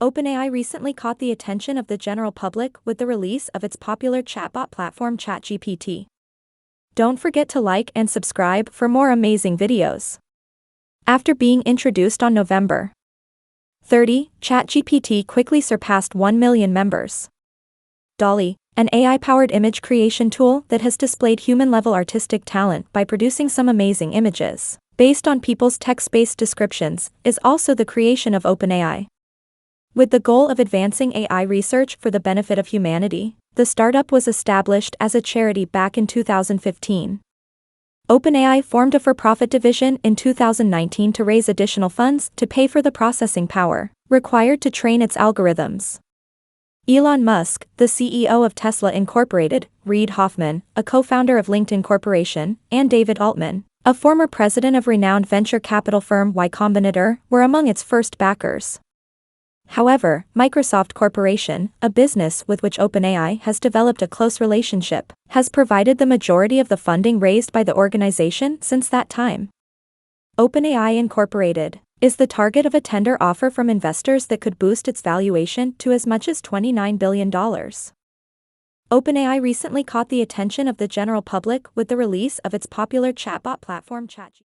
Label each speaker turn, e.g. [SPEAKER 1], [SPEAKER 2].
[SPEAKER 1] OpenAI recently caught the attention of the general public with the release of its popular chatbot platform ChatGPT. Don't forget to like and subscribe for more amazing videos. After being introduced on November 30, ChatGPT quickly surpassed 1 million members. Dalle, an AI-powered image creation tool that has displayed human-level artistic talent by producing some amazing images, based on people's text-based descriptions, is also the creation of OpenAI. With the goal of advancing AI research for the benefit of humanity, the startup was established as a charity back in 2015. OpenAI formed a for-profit division in 2019 to raise additional funds to pay for the processing power required to train its algorithms. Elon Musk, the CEO of Tesla Incorporated, Reid Hoffman, a co-founder of LinkedIn Corporation, and David Altman, a former president of renowned venture capital firm Y Combinator, were among its first backers. However, Microsoft Corporation, a business with which OpenAI has developed a close relationship, has provided the majority of the funding raised by the organization since that time. OpenAI Incorporated is the target of a tender offer from investors that could boost its valuation to as much as $29 billion. OpenAI recently caught the attention of the general public with the release of its popular chatbot platform ChatGPT.